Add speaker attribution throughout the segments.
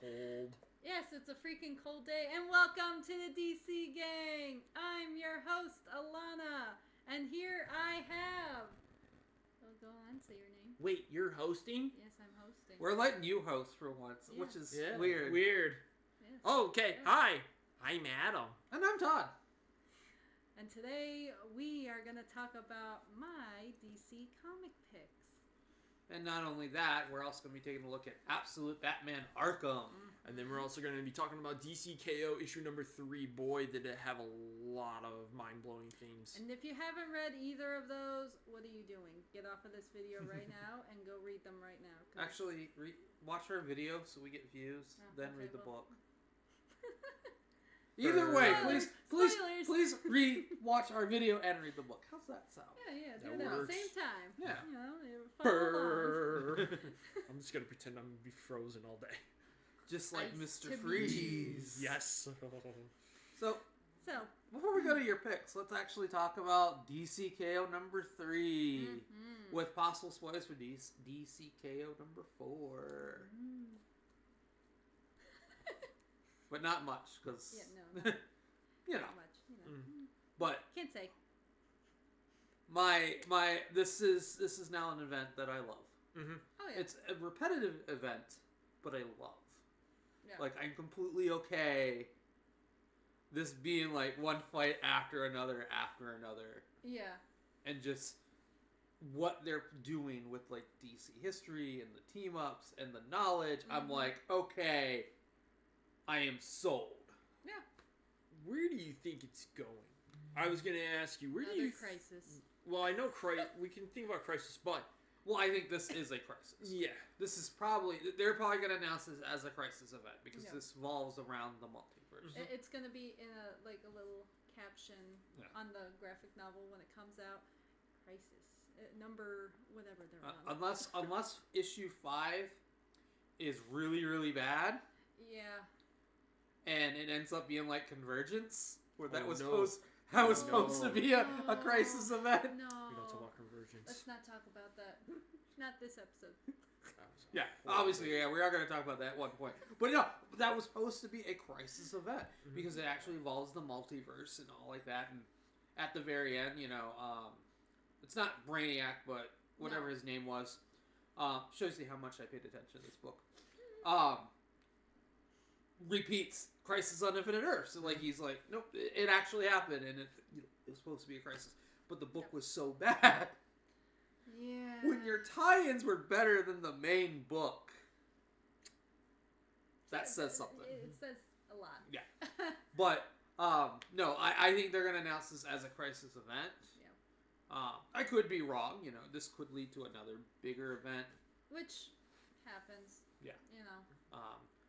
Speaker 1: cold.
Speaker 2: Yes, it's a freaking cold day, and welcome to the DC Gang. I'm your host, Alanna, and here I have... Oh, go on, say your name.
Speaker 1: Wait, you're hosting?
Speaker 2: Yes, I'm hosting.
Speaker 3: We're letting you host for once, which is weird.
Speaker 2: Yes.
Speaker 1: Oh, okay.
Speaker 2: Yes.
Speaker 1: Hi, I'm Adam.
Speaker 3: And I'm Todd.
Speaker 2: And today we are going to talk about my DC comic picks.
Speaker 3: And not only that, we're also going to be taking a look at Absolute Batman Ark M.
Speaker 1: And then we're also going to be talking about DC KO issue number 3. Boy, did it have a lot of mind-blowing themes.
Speaker 2: And if you haven't read either of those, what are you doing? Get off of this video right now and go read them right now.
Speaker 3: Actually, watch our video so we get views, then read the book. Either way, please watch our video and read the book. How's that sound?
Speaker 2: Yeah, do
Speaker 1: That
Speaker 2: that at the
Speaker 1: works.
Speaker 2: same time.
Speaker 3: Yeah.
Speaker 2: You know, follow along.
Speaker 1: I'm just going to pretend I'm going to be frozen all day.
Speaker 3: Just like
Speaker 2: Ice
Speaker 3: Mr.
Speaker 2: to
Speaker 3: Freeze.
Speaker 1: Yes.
Speaker 3: So,
Speaker 2: So,
Speaker 3: before we go to your picks, let's actually talk about DC KO number 3. With possible spoilers for DC KO number 4. But not much, because...
Speaker 2: Yeah, no, not,
Speaker 3: you know.
Speaker 2: not much. You know.
Speaker 3: But
Speaker 2: Can't say.
Speaker 3: this is now an event that I love.
Speaker 1: Mm-hmm.
Speaker 2: Oh, yeah.
Speaker 3: It's a repetitive event, but I love.
Speaker 2: Yeah.
Speaker 3: Like, I'm completely okay this being like one fight after another,
Speaker 2: Yeah.
Speaker 3: and just what they're doing with like DC history and the team ups and the knowledge. I'm like, okay, I am sold.
Speaker 2: Yeah.
Speaker 1: Where do you think it's going? I was going to ask you, where do you...
Speaker 2: Crisis.
Speaker 1: Well, I know we can think about Crisis, but...
Speaker 3: Well, I think this is a crisis.
Speaker 1: Yeah.
Speaker 3: This is they're probably going to announce this as a crisis event because this revolves around the multiverse.
Speaker 2: It's going to be in a little caption on the graphic novel when it comes out. Crisis. Number whatever they're on.
Speaker 3: Unless issue 5 is really, really bad.
Speaker 2: Yeah.
Speaker 3: And it ends up being like Convergence, where that was
Speaker 1: no.
Speaker 3: supposed to be a crisis event.
Speaker 2: No.
Speaker 1: We don't talk about Convergence.
Speaker 2: Let's not talk about that. Not this episode.
Speaker 3: Yeah, obviously, we are going to talk about that at one point. But no, that was supposed to be a crisis event because it actually involves the multiverse and all like that. And at the very end, it's not Brainiac, but whatever his name was, shows you how much I paid attention to this book. Repeats Crisis on Infinite Earths. So, like, he's like, nope, it actually happened, and it was supposed to be a crisis. But the book was so bad.
Speaker 2: Yeah.
Speaker 3: When your tie-ins were better than the main book, that says something.
Speaker 2: It says a lot.
Speaker 3: Yeah. But, no, I think they're going to announce this as a crisis event.
Speaker 2: Yeah.
Speaker 3: I could be wrong. This could lead to another bigger event.
Speaker 2: Which happens.
Speaker 3: Yeah.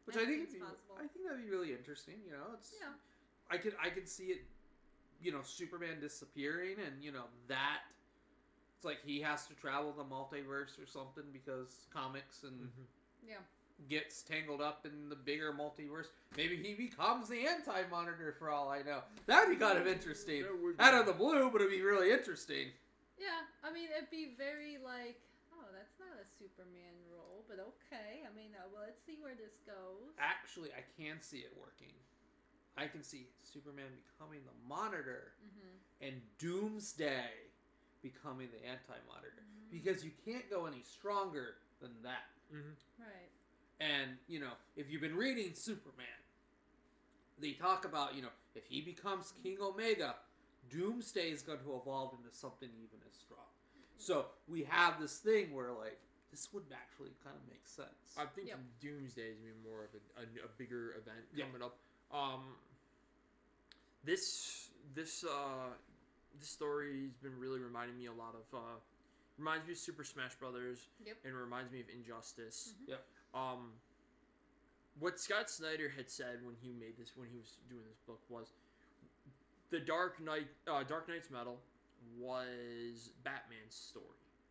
Speaker 3: Which I think
Speaker 2: possible.
Speaker 3: I think that'd be really interesting. It's I could see it. Superman disappearing, and that it's like he has to travel the multiverse or something because comics and gets tangled up in the bigger multiverse. Maybe he becomes the Anti-Monitor for all I know. That'd be kind of interesting. Out of the blue, but it'd be really interesting.
Speaker 2: Yeah, I mean it'd be very like. Oh, that's not a Superman role, but okay. I mean, well, let's see where this goes.
Speaker 3: Actually, I can see it working. I can see Superman becoming the Monitor and Doomsday becoming the Anti-Monitor. Because you can't go any stronger than that.
Speaker 2: Right.
Speaker 3: And, if you've been reading Superman, they talk about, if he becomes King Omega, Doomsday is going to evolve into something even as strong. So we have this thing where, like, this would actually kind of make sense.
Speaker 1: I think Doomsday is going to be more of a bigger event coming up. This story's been really reminding me a lot of reminds me of Super Smash Brothers.
Speaker 2: Yep.
Speaker 1: And reminds me of Injustice.
Speaker 3: Yep.
Speaker 1: What Scott Snyder had said when he was doing this book was the Dark Knight's Metal was Batman's story.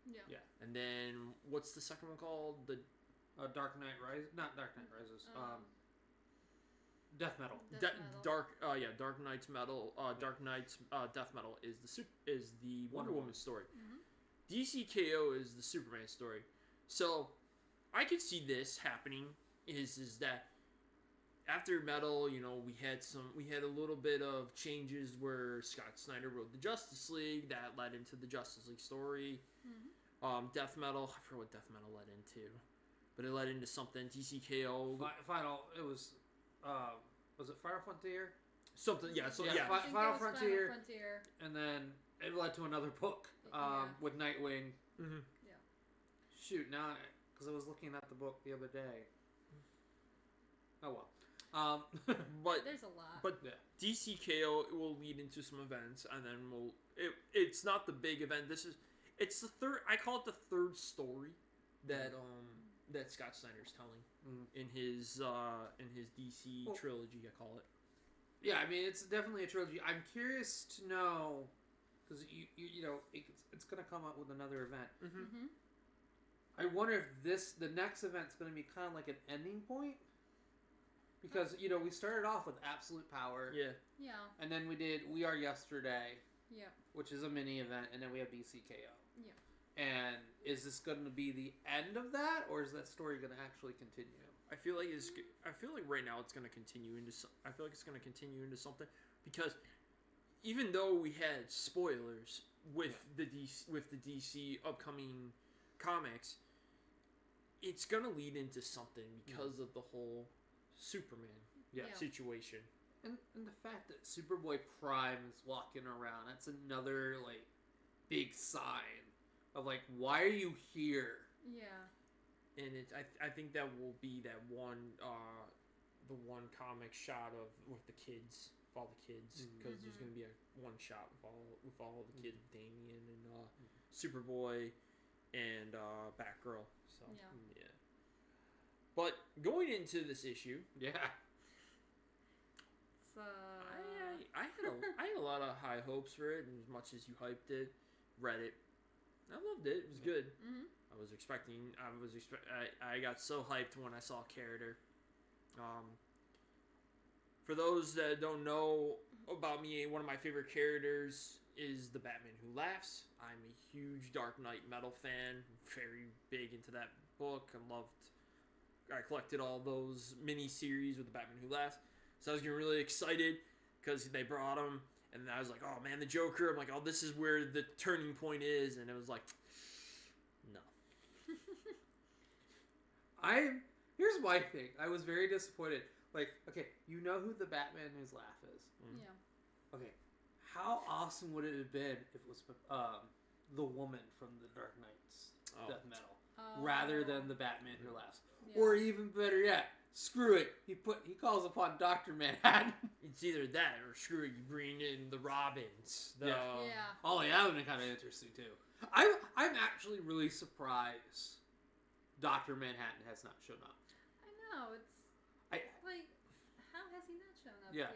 Speaker 2: Yeah.
Speaker 1: And then what's the second one called? The
Speaker 3: Dark Knight Rises, not Dark Knight Rises. Death Metal.
Speaker 1: Dark Knight's Metal. Dark Knight's Death Metal is the Wonder Woman story. DC KO is the Superman story. So I could see this happening. Is that after Metal, we had a little bit of changes where Scott Snyder wrote the Justice League that led into the Justice League story.
Speaker 2: Mm-hmm.
Speaker 1: Death Metal, I forget what Death Metal led into, but it led into something. DCKO.
Speaker 3: It was it Final Frontier?
Speaker 1: Something, yeah. So yeah,
Speaker 3: Final Frontier, and then it led to another book with Nightwing.
Speaker 1: Mm-hmm.
Speaker 2: Yeah.
Speaker 3: Shoot, now because I was looking at the book the other day. Oh well.
Speaker 1: But
Speaker 2: there's a lot.
Speaker 1: But DCKO will lead into some events, and then it's not the big event. It's the third. I call it the third story that Scott Snyder's telling in his DC trilogy. I call it.
Speaker 3: Yeah, I mean it's definitely a trilogy. I'm curious to know because it's gonna come up with another event.
Speaker 2: Mm-hmm.
Speaker 3: I wonder if the next event's gonna be kind of like an ending point. Because, we started off with Absolute Power.
Speaker 1: Yeah.
Speaker 2: Yeah.
Speaker 3: And then we did We Are Yesterday.
Speaker 2: Yeah.
Speaker 3: Which is a mini event. And then we have DCKO.
Speaker 2: Yeah.
Speaker 3: And is this going to be the end of that? Or is that story going to actually continue?
Speaker 1: I feel like right now it's going to continue into something. Because even though we had spoilers with the DC upcoming comics, it's going to lead into something because of the whole Superman situation.
Speaker 3: And the fact that Superboy Prime is walking around, that's another, big sign of, why are you here?
Speaker 2: Yeah.
Speaker 1: And I think that will be that one, the one comic shot with the kids, all the kids, because there's going to be a one shot with all the kids, Damian and Superboy and Batgirl. So, yeah. But going into this issue,
Speaker 2: so
Speaker 1: I had a lot of high hopes for it, and as much as you hyped it, read it, I loved it. It was good.
Speaker 2: Mm-hmm.
Speaker 1: I got so hyped when I saw a character. For those that don't know about me, one of my favorite characters is the Batman Who Laughs. I'm a huge Dark Knight Metal fan, very big into that book, and I collected all those mini-series with the Batman Who Laughs. So I was getting really excited because they brought him. And I was like, oh, man, the Joker. I'm like, oh, this is where the turning point is. And it was like, no.
Speaker 3: Here's my thing. I was very disappointed. Okay, you know who the Batman Whose Laugh is.
Speaker 2: Yeah.
Speaker 3: Okay, how awesome would it have been if it was the woman from the Dark Knight's Death Metal, rather than the Batman Who Laughs? Yeah. Or even better yet, screw it. He calls upon Dr. Manhattan.
Speaker 1: It's either that or screw it. You bring in the Robins.
Speaker 3: Oh, yeah, that would be kind of interesting too. I'm actually really surprised Dr. Manhattan has not shown up.
Speaker 2: I know how has he not shown up yet?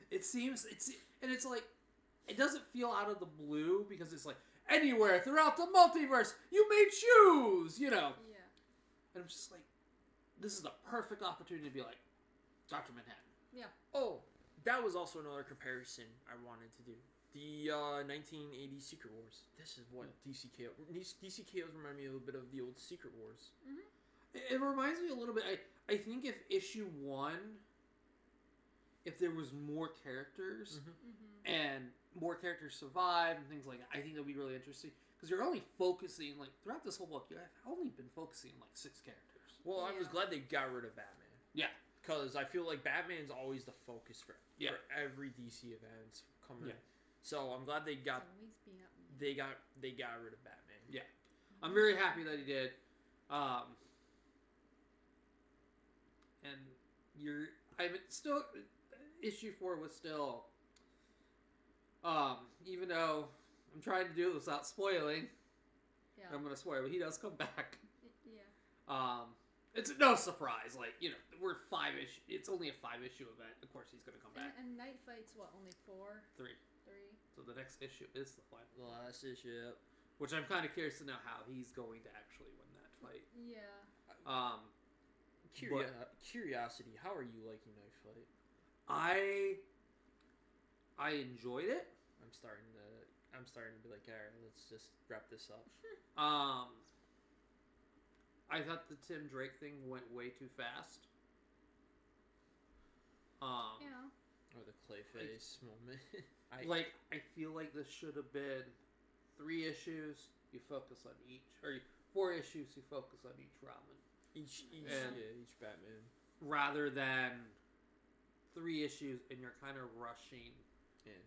Speaker 3: It seems it doesn't feel out of the blue because it's anywhere throughout the multiverse you made shoes, Yeah. And I'm just this is the perfect opportunity to be Dr. Manhattan.
Speaker 2: Yeah.
Speaker 1: Oh, that was also another comparison I wanted to do. The 1980 Secret Wars. This is what DCKOs remind me a little bit of the old Secret Wars.
Speaker 2: Mm-hmm.
Speaker 3: It reminds me a little bit. I think if issue 1, if there was more characters and more characters survive and things like that, I think that would be really interesting. Because you're only focusing, throughout this whole book, you've only been focusing on 6 characters.
Speaker 1: Well, I was glad they got rid of Batman.
Speaker 3: Yeah.
Speaker 1: Because I feel like Batman's always the focus for every DC event coming in. So I'm glad they got rid of Batman.
Speaker 3: Yeah. I'm very happy that he did. And still, issue 4 was still, even though I'm trying to do it without spoiling, I'm going to spoil, but he does come back.
Speaker 2: Yeah.
Speaker 3: It's no surprise, we're 5-ish, it's only a 5-issue event, of course he's going to come back.
Speaker 2: And Night Fight's only 4?
Speaker 3: 3. So the next issue is the final.
Speaker 1: The last issue,
Speaker 3: which I'm kind of curious to know how he's going to actually win that fight.
Speaker 2: Yeah.
Speaker 1: Curiosity, how are you liking Night Fight?
Speaker 3: I enjoyed it.
Speaker 1: I'm starting to be like, alright, let's just wrap this up.
Speaker 3: I thought the Tim Drake thing went way too fast.
Speaker 1: Clayface moment.
Speaker 3: I feel like this should have been 3 issues. You focus on each, or 4 issues. You focus on each Robin.
Speaker 1: Each Batman.
Speaker 3: Rather than 3 issues, and you're kind of rushing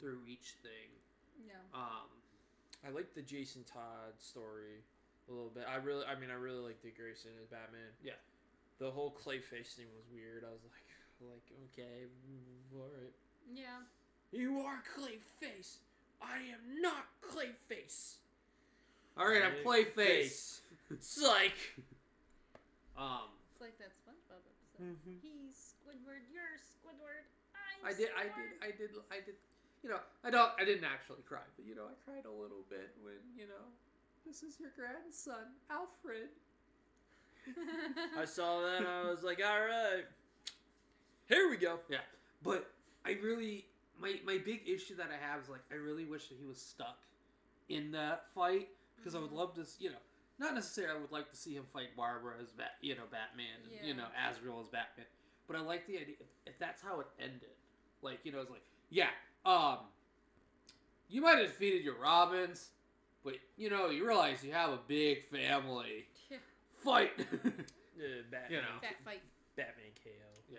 Speaker 3: through each thing.
Speaker 2: Yeah.
Speaker 1: I like the Jason Todd story a little bit. I really like Dick Grayson as Batman.
Speaker 3: Yeah.
Speaker 1: The whole Clayface thing was weird. I was like, okay, all right.
Speaker 2: Yeah.
Speaker 1: You are Clayface. I am not Clayface.
Speaker 3: All right, I'm Clayface.
Speaker 1: It's like,
Speaker 2: It's like that SpongeBob episode.
Speaker 1: Mm-hmm.
Speaker 2: He's Squidward. You're Squidward.
Speaker 3: I did. You know, I didn't actually cry, but you know, I cried a little bit when, you know, this is your grandson, Alfred.
Speaker 1: I saw that and I was like, all right, here we go.
Speaker 3: Yeah, but I really, my big issue that I have is like, I really wish that he was stuck in that fight, because I would love to, you know, not necessarily I would like to see him fight Barbara as Batman, and, you know, Azrael as Batman, but I like the idea if that's how it ended, like, you know, it's like, yeah, you might have defeated your Robins, but you know, you realize you have a big family.
Speaker 2: Yeah.
Speaker 3: Fight.
Speaker 1: Batman,
Speaker 3: you know,
Speaker 2: Bat fight.
Speaker 1: Batman KO.
Speaker 3: Yeah.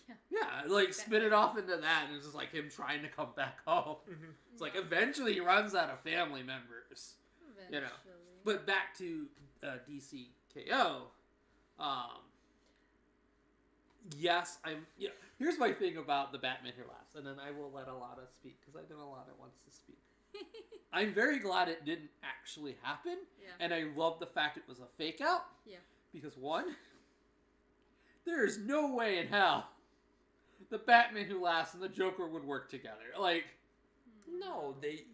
Speaker 2: Yeah.
Speaker 3: Yeah, like spin it off into that, and it's just like him trying to come back home.
Speaker 1: Mm-hmm.
Speaker 3: It's like eventually he runs out of family members.
Speaker 2: Eventually.
Speaker 3: You know, but back to DC KO. Yes, yeah. Here's my thing about the Batman Who Laughs, and then I will let Alanna speak because I know Alanna wants to speak. I'm very glad it didn't actually happen, and I love the fact it was a fake out.
Speaker 2: Yeah.
Speaker 3: Because one, there is no way in hell the Batman Who Laughs and the Joker would work together. Like,
Speaker 1: no, they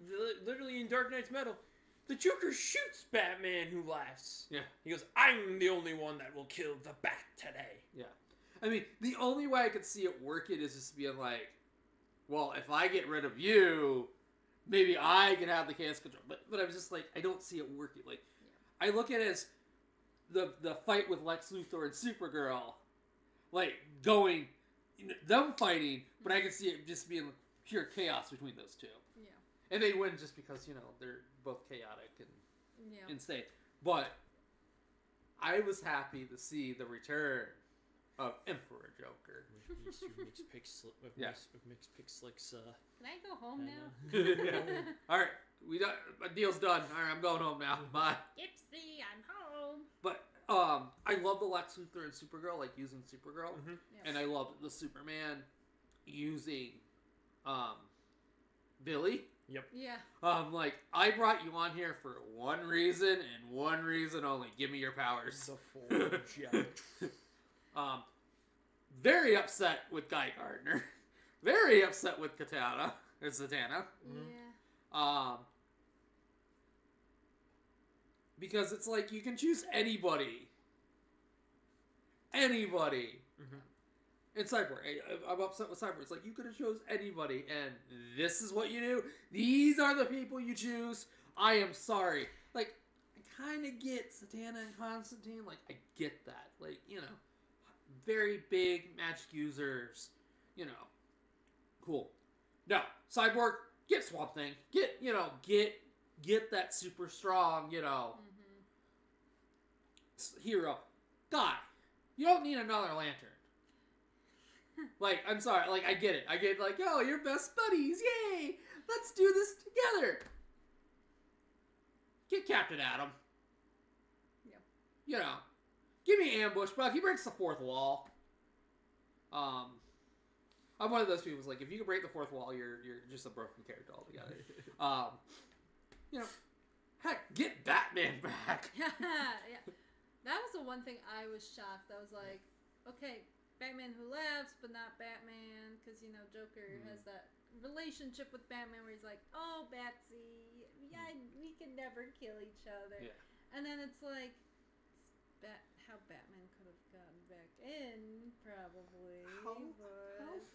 Speaker 1: literally in Dark Knight's Metal, the Joker shoots Batman Who Laughs.
Speaker 3: Yeah.
Speaker 1: He goes, I'm the only one that will kill the Bat today.
Speaker 3: Yeah. I mean, the only way I could see it working is just being like, well, if I get rid of you, maybe I can have the chaos control. But I was just like, I don't see it working. Like, I look at it as the fight with Lex Luthor and Supergirl, like, going, you know, them fighting, but I can see it just being pure chaos between those two.
Speaker 2: Yeah.
Speaker 3: And they win just because, you know, they're both chaotic and insane. But I was happy to see the return of Emperor Joker.
Speaker 1: With mixed pick slicks.
Speaker 2: Can I go home now?
Speaker 3: All right, my deal's done. All right, I'm going home now. Bye.
Speaker 2: Gypsy, I'm home.
Speaker 3: But I love the Lex Luthor and Supergirl, like using Supergirl, and I love the Superman using Billy.
Speaker 1: Yep.
Speaker 2: Yeah.
Speaker 3: Like, I brought you on here for one reason and one reason only. Give me your powers.
Speaker 1: The Forge.
Speaker 3: Very upset with Guy Gardner. Very upset with Zatanna.
Speaker 2: Yeah.
Speaker 3: Because it's like you can choose anybody. Anybody. In Cyborg. I'm upset with Cyborg. It's like you could have chose anybody, and this is what you do. These are the people you choose. I am sorry. Like, I kind of get Zatanna and Constantine. Like, I get that. Like, you know, very big magic users. You know, cool. No, Cyborg, get Swamp Thing. Get that super strong, you know, hero. Guy, you don't need another Lantern. Like, I'm sorry, like, I get it. I get, like, yo, you're best buddies, yay! Let's do this together! Get Captain Atom.
Speaker 2: Yeah.
Speaker 3: You know, give me Ambush, but he breaks the fourth wall. I'm one of those people who's like, if you can break the fourth wall, you're just a broken character altogether. You know, heck, get Batman back!
Speaker 2: Yeah. That was the one thing I was shocked. I was like, okay, Batman Who Laughs, but not Batman, because, you know, Joker has that relationship with Batman where he's like, oh, Batsy, yeah, we can never kill each other.
Speaker 3: Yeah.
Speaker 2: And then it's like, how Batman could have gotten back in, probably.
Speaker 3: How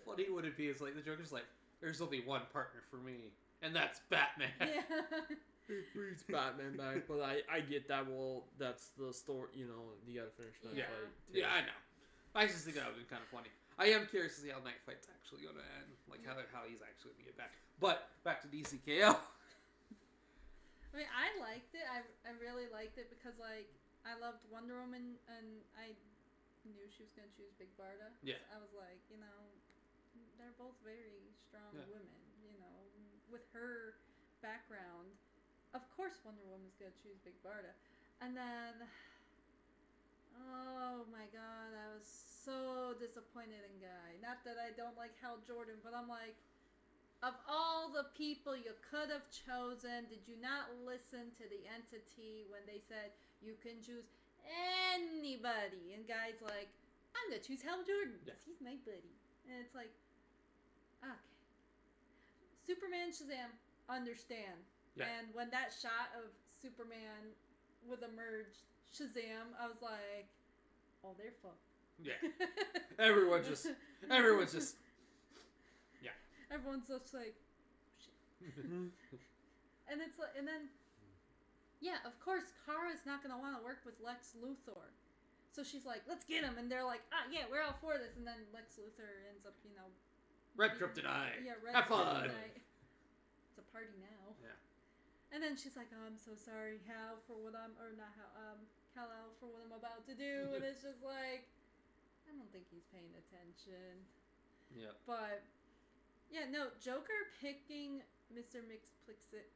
Speaker 3: funny would it be? It's like, the Joker's like, there's only one partner for me, and that's Batman.
Speaker 2: Yeah.
Speaker 1: It brings Batman back, but I get that. Well, that's the story. You know, you gotta finish that fight.
Speaker 3: Yeah, I know. I just think that would be kind of funny. I am curious to see how Night Fight's actually going to end. Like, how he's actually going to get back. But, back to DCKO.
Speaker 2: I mean, I liked it. I really liked it because, like, I loved Wonder Woman, and I knew she was going to choose Big Barda.
Speaker 3: Yeah.
Speaker 2: I was like, you know, they're both very strong women, you know. With her background, of course Wonder Woman's going to choose Big Barda. And then, oh my god, I was so disappointed in Guy. Not that I don't like Hal Jordan, but I'm like, of all the people you could have chosen, did you not listen to the entity when they said you can choose anybody? And Guy's like, I'm going to choose Hal Jordan because he's my buddy. And it's like, okay. Superman, Shazam, understand. Yeah. And when that shot of Superman with a merged Shazam, I was like, oh, they're fucked.
Speaker 3: Yeah. Everyone's just yeah.
Speaker 2: Everyone's just like, shit. And it's like, and then, yeah, of course, Kara's not gonna want to work with Lex Luthor, so she's like, let's get him, and they're like, yeah, we're all for this, and then Lex Luthor ends up, you know,
Speaker 3: Red Kryptonite.
Speaker 2: Yeah, Red
Speaker 3: Have fun.
Speaker 2: Kryptonite. It's a party now.
Speaker 3: Yeah.
Speaker 2: And then she's like, oh, I'm so sorry, Hal, for what I'm, or not Hal, Kal-El, for what I'm about to do, and it's just like, I don't think he's paying attention.
Speaker 3: Yeah.
Speaker 2: But, yeah, no, Joker picking Mr. Mxyzptlk,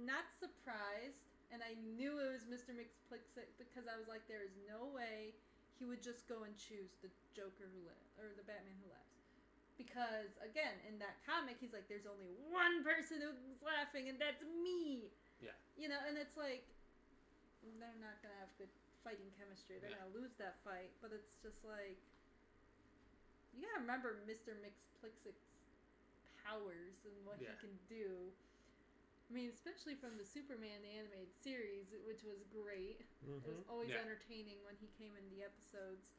Speaker 2: not surprised, and I knew it was Mr. Mxyzptlk because I was like, there is no way he would just go and choose the Joker who laughs, or the Batman who laughs. Because, again, in that comic, he's like, there's only one person who's laughing, and that's me.
Speaker 3: Yeah.
Speaker 2: You know, and it's like, they're not going to have good fighting chemistry. They're going to lose that fight. But it's just like, you got to remember Mr. Mxyzptlk's powers and what he can do. I mean, especially from the Superman the animated series, which was great. Mm-hmm. It was always entertaining when he came in the episodes.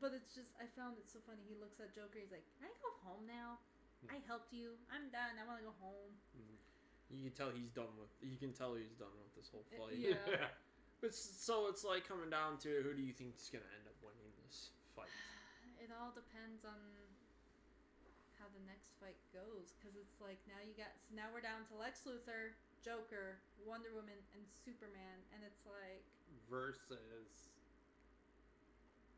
Speaker 2: But it's just, I found it so funny. He looks at Joker, he's like, can I go home now? I helped you. I'm done. I want to go home.
Speaker 1: Mm-hmm. You can tell he's done with this whole fight.
Speaker 2: Yeah.
Speaker 1: But so it's like coming down to, who do you think is going to end up winning this fight?
Speaker 2: It all depends on how the next fight goes. Because it's like, now we're down to Lex Luthor, Joker, Wonder Woman, and Superman. And it's like...
Speaker 3: Versus...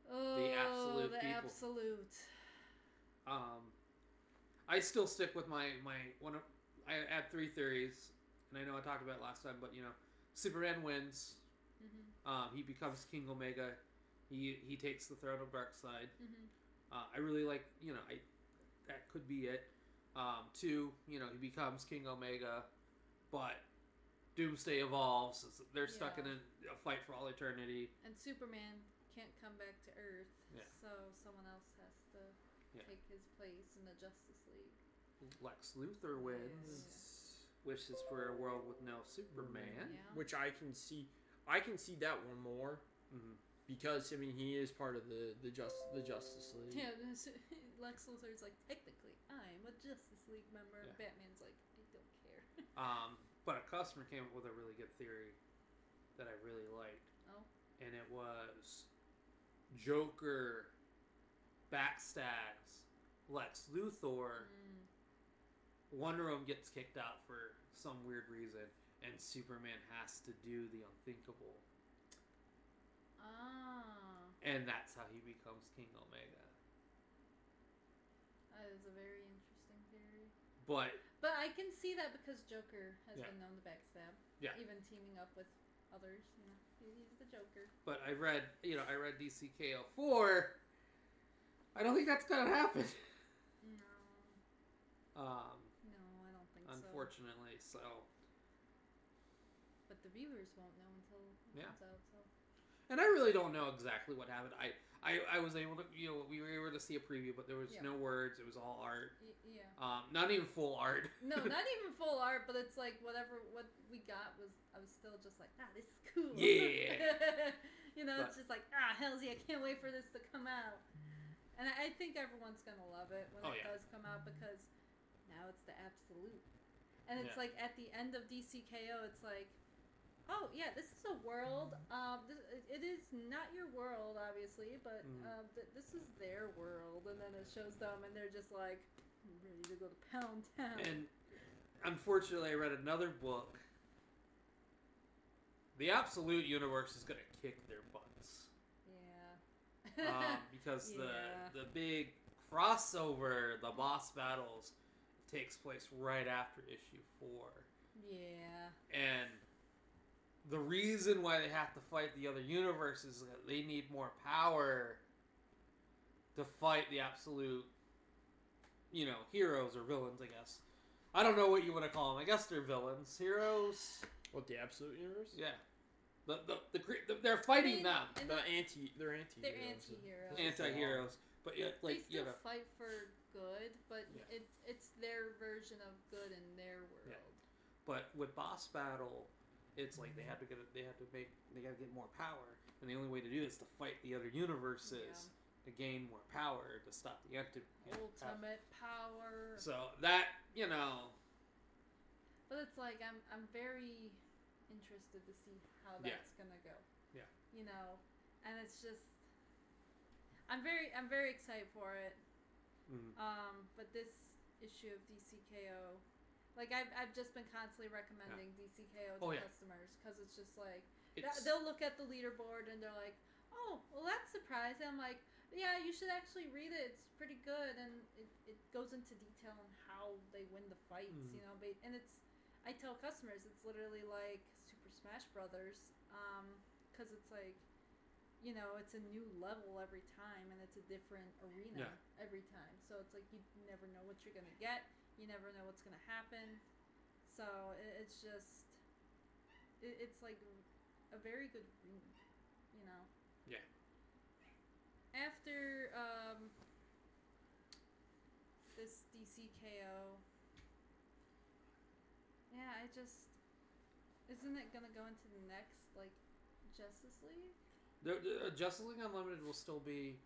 Speaker 2: Oh,
Speaker 3: the absolute people.
Speaker 2: Absolute.
Speaker 3: I still stick with my I had 3 theories, and I know I talked about it last time, but, you know, Superman wins. Mm-hmm. He becomes King Omega. He takes the throne of Darkseid. Mm-hmm. I really like, you know, that could be it. 2, you know, he becomes King Omega, but Doomsday evolves. They're stuck in a fight for all eternity.
Speaker 2: And Superman can't come back to Earth, so someone else has to take his place in the Justice League.
Speaker 3: Lex Luthor wins, wishes for a world with no Superman,
Speaker 1: which I can see that one more, because I mean he is part of the Justice League.
Speaker 2: Yeah, Lex Luthor's like, technically I'm a Justice League member. Batman's like, I don't care.
Speaker 3: But a customer came up with a really good theory that I really liked.
Speaker 2: Oh.
Speaker 3: And it was Joker backstabs Lex Luthor. Wonder Woman gets kicked out for some weird reason, and Superman has to do the unthinkable. And that's how he becomes King Omega.
Speaker 2: That is a very interesting theory.
Speaker 3: But
Speaker 2: I can see that because Joker has been known to backstab. Yeah. Even teaming up with others, you know. He's the Joker.
Speaker 3: But I read DCKO 4. I don't think that's gonna happen.
Speaker 2: No. No, I don't think
Speaker 3: unfortunately, so.
Speaker 2: But the viewers won't know until it comes out, so.
Speaker 3: And I really don't know exactly what happened. I was able to, you know, we were able to see a preview, but there was no words. It was all art. Not even full art.
Speaker 2: No, not even full art, but it's like what we got was, I was still just like, this is cool.
Speaker 3: Yeah.
Speaker 2: You know, it's just like, hells yeah, I can't wait for this to come out. And I think everyone's going to love it when it does come out, because now it's the Absolute. And it's like at the end of DCKO, it's like, oh yeah, this is a world. It is not your world, obviously, but this is their world. And then it shows them, and they're just like ready to go to Pound Town.
Speaker 3: And unfortunately, I read another book. The Absolute Universe is gonna kick their butts.
Speaker 2: Yeah.
Speaker 3: Because
Speaker 2: Yeah.
Speaker 3: the big crossover, the boss battles, takes place right after issue 4.
Speaker 2: Yeah.
Speaker 3: And the reason why they have to fight the other universe is that they need more power to fight the absolute, heroes or villains, I guess. I don't know what you want to call them. I guess they're villains. Heroes?
Speaker 1: What, the Absolute Universe?
Speaker 3: Yeah. They're fighting them.
Speaker 1: They're anti-heroes.
Speaker 2: They're anti-heroes.
Speaker 3: Anti-heroes. But
Speaker 2: they still fight for good, but it's their version of good in their world.
Speaker 3: Yeah. But with boss battle, it's like they gotta get more power, and the only way to do this is to fight the other universes to gain more power to stop the
Speaker 2: ultimate power.
Speaker 3: So that
Speaker 2: But it's like I'm very interested to see how that's gonna go.
Speaker 3: Yeah.
Speaker 2: And it's just I'm very excited for it.
Speaker 3: Mm-hmm.
Speaker 2: But this issue of DCKO, like I've just been constantly recommending DCKO to customers because it's just like they'll look at the leaderboard and they're like, oh, well that's surprising. I'm like, yeah, you should actually read it. It's pretty good, and it goes into detail on how they win the fights, and I tell customers it's literally like Super Smash Brothers, because it's like, it's a new level every time, and it's a different arena every time. So it's like you never know what you're gonna get. You never know what's gonna happen. So it's just, it's like a very good read,
Speaker 3: Yeah.
Speaker 2: After this DCKO, isn't it gonna go into the next like Justice League?
Speaker 3: The Justice League Unlimited will still be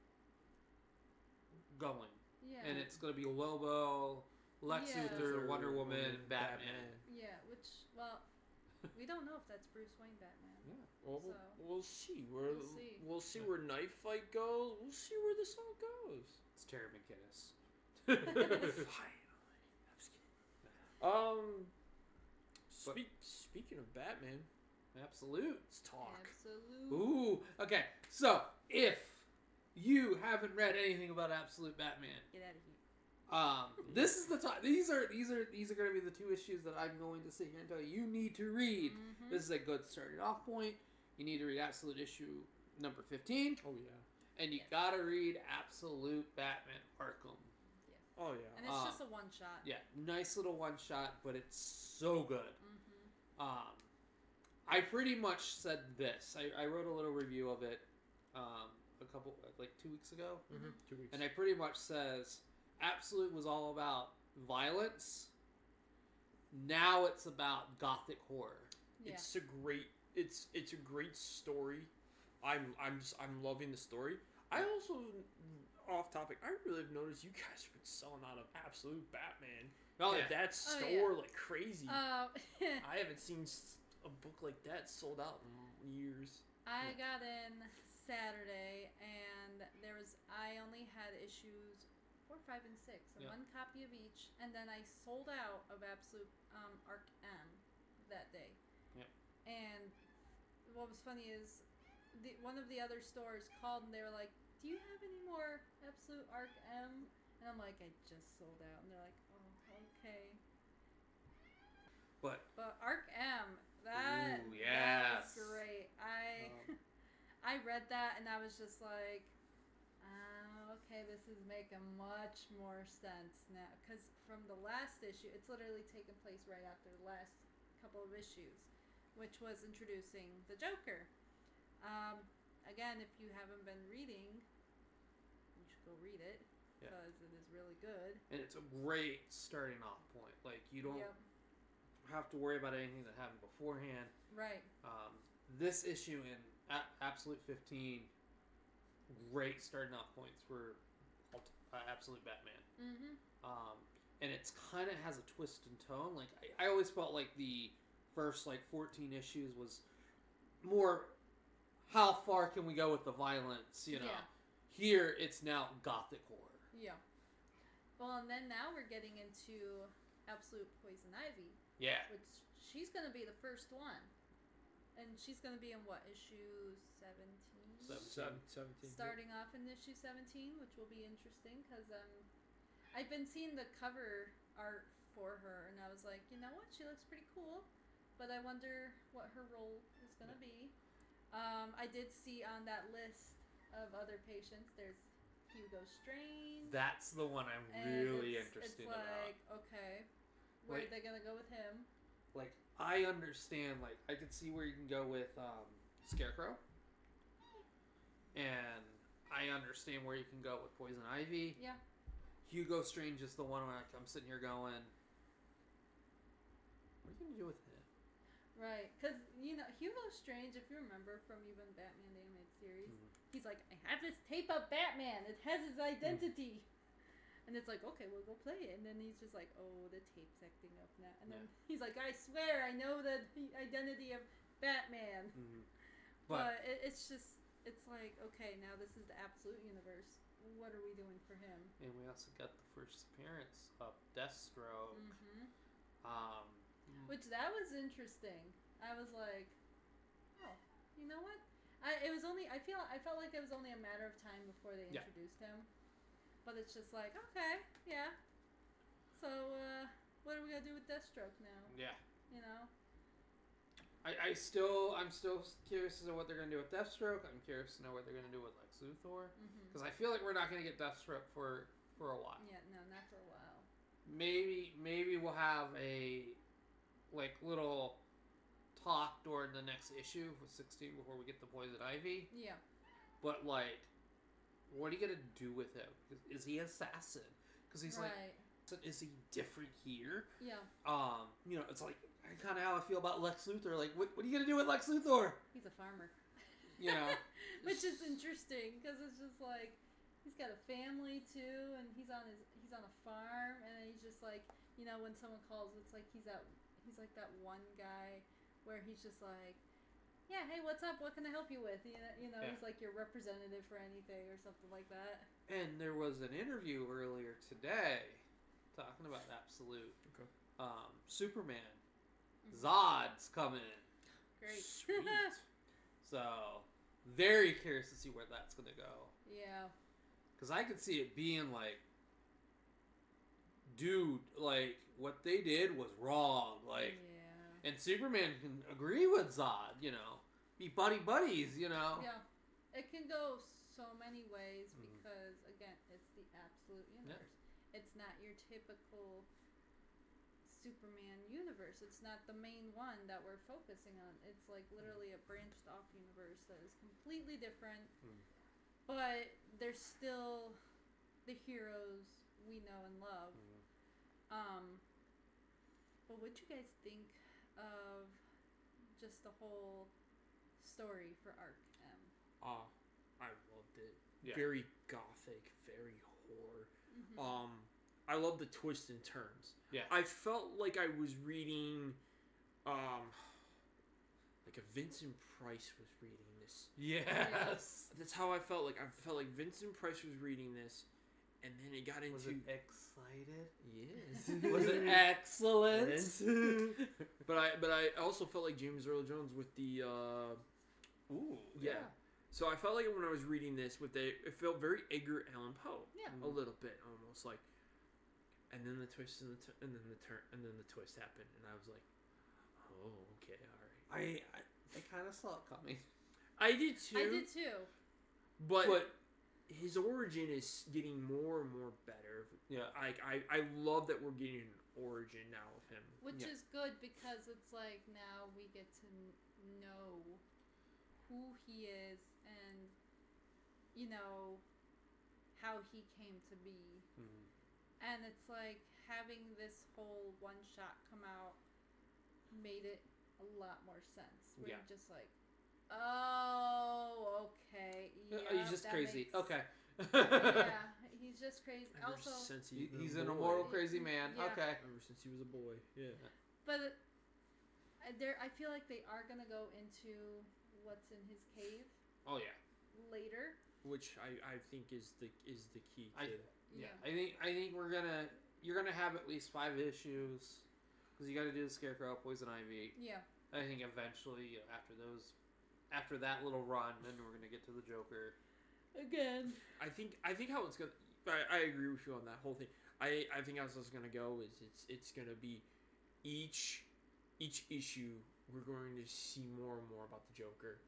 Speaker 3: going.
Speaker 2: Yeah.
Speaker 3: And it's going to be Lobo, Lex Luthor, Wonder Woman, and Batman.
Speaker 2: Yeah, which, we don't know if that's Bruce Wayne Batman.
Speaker 3: Yeah.
Speaker 1: Well,
Speaker 2: so,
Speaker 1: we'll see. We'll see where Knife Fight goes. We'll see where this all goes.
Speaker 3: It's Terry McGinnis.
Speaker 1: Finally. I'm just kidding. Speaking of Batman.
Speaker 3: Absolute.
Speaker 1: Let's talk.
Speaker 2: Absolute.
Speaker 3: Ooh. Okay. So, if you haven't read anything about Absolute Batman,
Speaker 2: get out of here.
Speaker 3: This is the time. These are going to be the 2 issues that I'm going to sit here and tell you need to read.
Speaker 2: Mm-hmm.
Speaker 3: This is a good starting off point. You need to read Absolute issue number 15.
Speaker 1: Oh yeah.
Speaker 3: And you gotta read Absolute Batman Arkham.
Speaker 2: Yes.
Speaker 1: Oh yeah.
Speaker 2: And it's just a one shot.
Speaker 3: Yeah, nice little one shot, but it's so good.
Speaker 2: Mm-hmm.
Speaker 3: I pretty much said this. I wrote a little review of it a couple, like 2 weeks ago.
Speaker 1: Mm-hmm. 2 weeks.
Speaker 3: And I pretty much says Absolute was all about violence. Now it's about gothic horror.
Speaker 2: Yeah.
Speaker 1: It's a great story. I'm loving the story. I also, off topic, I really have noticed you guys have been selling out of Absolute Batman.
Speaker 3: Oh yeah,
Speaker 1: that store like crazy.
Speaker 2: Oh.
Speaker 1: I haven't seen a book like that sold out in years.
Speaker 2: I got in Saturday, and I only had issues 4, 5, and 6, and one copy of each, and then I sold out of Absolute Ark M that day.
Speaker 3: Yeah.
Speaker 2: And what was funny is one of the other stores called, and they were like, "Do you have any more Absolute Ark M?" And I'm like, "I just sold out," and they're like, "Oh, okay."
Speaker 3: But
Speaker 2: Ark M, that was great. I read that and I was just like, okay, this is making much more sense now. Because from the last issue, it's literally taken place right after the last couple of issues, which was introducing the Joker. Again, if you haven't been reading, you should go read it because it is really good.
Speaker 3: And it's a great starting off point. Like, you don't have to worry about anything that happened beforehand.
Speaker 2: Right.
Speaker 3: This issue in Absolute 15, great starting off points for Absolute Batman.
Speaker 2: Mm-hmm.
Speaker 3: And it's kind of has a twist in tone. Like I always felt like the first 14 issues was more how far can we go with the violence, you know.
Speaker 2: Yeah.
Speaker 3: Here, it's now gothic horror.
Speaker 2: Yeah. Well, and then now we're getting into Absolute Poison Ivy.
Speaker 3: Yeah.
Speaker 2: Which she's going to be the first one. And she's going to be in what, issue 17?
Speaker 1: 17.
Speaker 2: Starting off in issue 17, which will be interesting because I've been seeing the cover art for her, and I was like, you know what, she looks pretty cool, but I wonder what her role is going to be. I did see on that list of other patients, there's Hugo Strange.
Speaker 3: That's the one I'm really interested about.
Speaker 2: It's like, okay, where are they going to go with him?
Speaker 3: Like, I understand, like, I could see where you can go with Scarecrow. And I understand where you can go with Poison Ivy.
Speaker 2: Yeah.
Speaker 3: Hugo Strange is the one where I'm sitting here going, what are you going to do with him?
Speaker 2: Right, because, you know, Hugo Strange, if you remember from even Batman the Animated Series, he's like, I have this tape of Batman. It has his identity. And it's like, okay, we'll go play it. And then he's just like, oh, the tape's acting up now. And then he's like, I swear, I know the identity of Batman. But it's just, it's like, okay, now this is the Absolute Universe. What are we doing for him?
Speaker 3: And we also got the first appearance of Deathstroke.
Speaker 2: Which, that was interesting. I was like, oh, you know what? I felt like it was only a matter of time before they introduced him. But it's just like, okay, yeah. So, what are we gonna do with Deathstroke now?
Speaker 3: Yeah.
Speaker 2: You know?
Speaker 3: I'm still curious to know what they're gonna do with Deathstroke. I'm curious to know what they're gonna do with Lex Luthor. Because I feel like we're not gonna get Deathstroke for a while.
Speaker 2: Yeah, no, not for a while.
Speaker 3: Maybe we'll have a little talk during the next issue with 16 before we get the Poison Ivy.
Speaker 2: Yeah.
Speaker 3: But what are you gonna do with him? Is he an assassin? Because he's like, is he different here?
Speaker 2: Yeah.
Speaker 3: You know, it's like kind of how I feel about Lex Luthor. Like, what are you gonna do with Lex Luthor?
Speaker 2: He's a farmer.
Speaker 3: You know,
Speaker 2: which is interesting because it's just like he's got a family too, and he's on a farm, and he's just like, you know, when someone calls, it's like he's like that one guy where he's just like, yeah, hey, what's up? What can I help you with? You know, he's like your representative for anything or something like that. And
Speaker 3: there was an interview earlier today talking about Absolute.
Speaker 1: Okay.
Speaker 3: Superman. Zod's coming.
Speaker 2: Great.
Speaker 3: Sweet. So, very curious to see where that's going to go.
Speaker 2: Yeah.
Speaker 3: Because I could see it being like, dude, like, what they did was wrong. Like, and Superman can agree with Zod, you know. Be buddies, you know.
Speaker 2: Yeah. It can go so many ways because, again, it's the Absolute Universe. Yeah. It's not your typical Superman universe. It's not the main one that we're focusing on. It's like literally a branched off universe that is completely different. But they're still the heroes we know and love. But what do you guys think of just the whole story for Ark M?
Speaker 1: I loved it.
Speaker 3: Yeah.
Speaker 1: Very gothic, very horror. I love the twists and turns.
Speaker 3: Yeah.
Speaker 1: I felt like I was reading like a Vincent Price was reading this.
Speaker 3: Yes.
Speaker 1: That's how I felt like. I felt like Vincent Price was reading this, and then it got into...
Speaker 3: Was it excited?
Speaker 1: Yes.
Speaker 3: Was it excellent?
Speaker 1: But I also felt like James Earl Jones with the...
Speaker 3: Ooh.
Speaker 1: Yeah. So I felt like when I was reading this, it felt very Edgar Allan Poe.
Speaker 2: Yeah.
Speaker 1: A little bit, almost like... And then the twist and then the twist happened, and I was like, "Oh, okay, all right."
Speaker 3: I kind of saw it coming.
Speaker 1: I did too. But his origin is getting more and more better.
Speaker 3: Yeah.
Speaker 1: I love that we're getting an origin now of him,
Speaker 2: which is good because it's like now we get to know who he is and you know how he came to be. And it's like having this whole one shot come out made it a lot more sense. Where you're just like, oh, okay. Yeah,
Speaker 3: he's just crazy. Okay.
Speaker 2: Yeah, he's just crazy.
Speaker 1: Ever
Speaker 2: also,
Speaker 1: since
Speaker 3: he's an immortal crazy man.
Speaker 2: Yeah.
Speaker 3: Okay.
Speaker 1: Ever since he was a boy. Yeah.
Speaker 2: But I feel like they are gonna go into what's in his cave.
Speaker 3: Oh yeah.
Speaker 2: Later.
Speaker 1: Which I think is the key to.
Speaker 3: I think you're gonna have at least 5 issues because you got to do the Scarecrow, Poison Ivy.
Speaker 2: Yeah.
Speaker 3: I think eventually after that little run, then we're gonna get to the Joker.
Speaker 2: Again.
Speaker 1: I think how it's gonna. I agree with you on that whole thing. I think how it's gonna go is it's gonna be each issue we're going to see more and more about the Joker,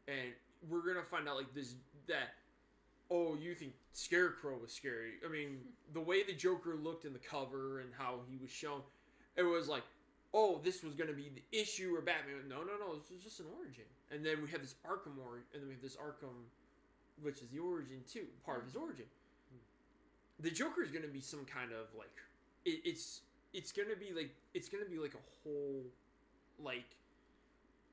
Speaker 1: and we're gonna find out like that. Oh, you think Scarecrow was scary? I mean, the way the Joker looked in the cover and how he was shown, it was like, oh, this was gonna be the issue or Batman. No, this was just an origin. And then we have this Arkham and then we have this Arkham, which is the origin too, part of his origin. The Joker is gonna be some kind of like, it's gonna be like a whole like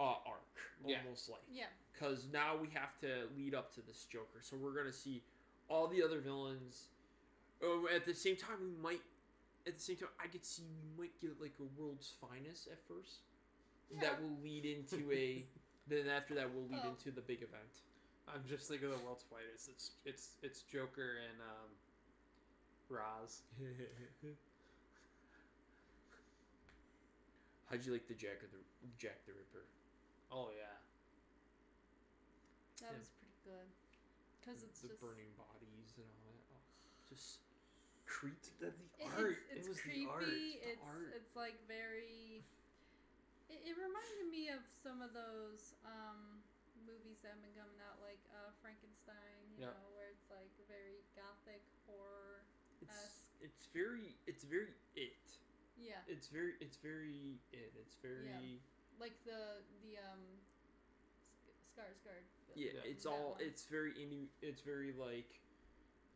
Speaker 1: arc almost like.
Speaker 2: Yeah.
Speaker 1: Because now we have to lead up to this Joker, so we're gonna see all the other villains. At the same time, I could see we might get like a World's Finest at first.
Speaker 2: Yeah.
Speaker 1: That will lead into a. Then after that, we'll lead into the big event.
Speaker 3: I'm just thinking of the World's Finest. It's Joker and Roz.
Speaker 1: How'd you like the Jack the Ripper?
Speaker 3: Oh yeah.
Speaker 2: That was pretty good. Because it's
Speaker 1: the
Speaker 2: just
Speaker 1: burning bodies and all that. Oh, just creepy.
Speaker 2: It's creepy. It's like very. It reminded me of some of those movies that have been coming out, like Frankenstein. You know, where it's like very gothic horror.
Speaker 1: It's very it.
Speaker 2: Yeah.
Speaker 1: It's very it. It's very
Speaker 2: like the Skarsgård.
Speaker 1: Yeah, it's very indie. It's very like,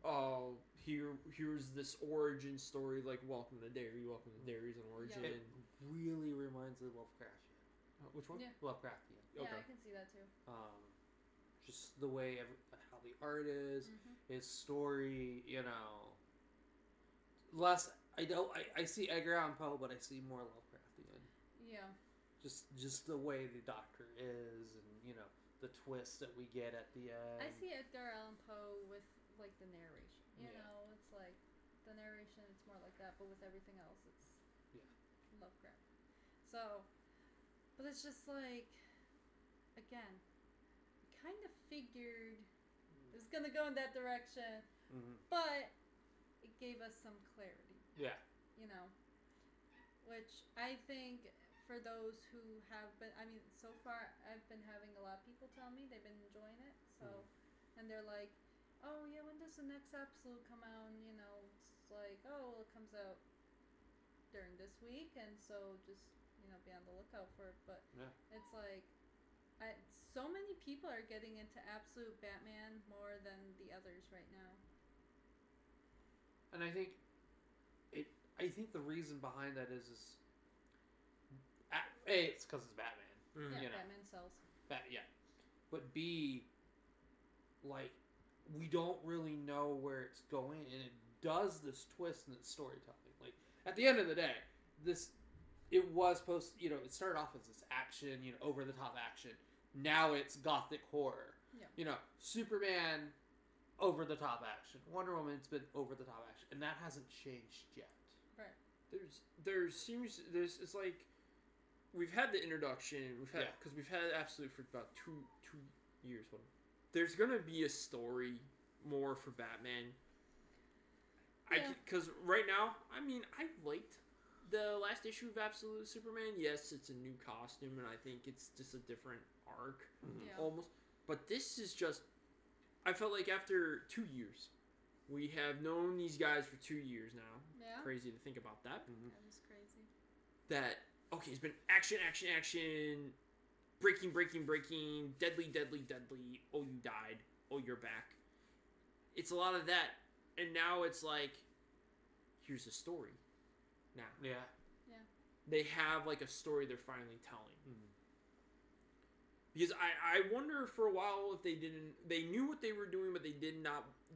Speaker 1: oh, here's this origin story. Like, welcome to Derry. Welcome to Derry's an origin.
Speaker 3: It really reminds me of Lovecraftian.
Speaker 1: Which one?
Speaker 2: Yeah.
Speaker 3: Lovecraftian.
Speaker 2: Yeah, I can see that too.
Speaker 3: Just the way how the art is, his story. You know, less. I see Edgar Allan Poe, but I see more Lovecraftian.
Speaker 2: Yeah.
Speaker 3: Just the way the Doctor is, and you know. The twist that we get at the end.
Speaker 2: I see Edgar Allan Poe with like the narration. You know, it's like the narration. It's more like that, but with everything else, it's Lovecraft. So, but it's just like, again, we kind of figured it was gonna go in that direction, but it gave us some clarity.
Speaker 3: Yeah.
Speaker 2: You know, which I think. For those who have been, I mean, so far I've been having a lot of people tell me they've been enjoying it. So, and they're like, "Oh yeah, when does the next Absolute come out?" And, you know, it's like, "Oh, well, it comes out during this week," and so just be on the lookout for it. But it's like, so many people are getting into Absolute Batman more than the others right now.
Speaker 3: And I think the reason behind that is. A, it's because it's Batman.
Speaker 2: Yeah, Batman sells.
Speaker 3: But B, like, we don't really know where it's going, and it does this twist in its storytelling. Like, at the end of the day, it was supposed to, it started off as this action, over-the-top action. Now it's gothic horror.
Speaker 2: Yeah.
Speaker 3: Superman, over-the-top action. Wonder Woman's been over-the-top action, and that hasn't changed yet.
Speaker 2: Right.
Speaker 1: It's like, we've had the introduction. Because we've had Absolute for about two years. There's gonna be a story more for Batman. Because right now, I mean, I liked the last issue of Absolute Superman. Yes, it's a new costume, and I think it's just a different arc, almost. But this is just. I felt like after 2 years, we have known these guys for 2 years now.
Speaker 2: Yeah.
Speaker 1: Crazy to think about that.
Speaker 2: That was crazy.
Speaker 1: Okay, it's been action, breaking, deadly, oh, you died, oh, you're back. It's a lot of that, and now it's like, here's a story. Now.
Speaker 3: Yeah.
Speaker 1: They have, like, a story they're finally telling. Because I wonder for a while if they knew what they were doing, but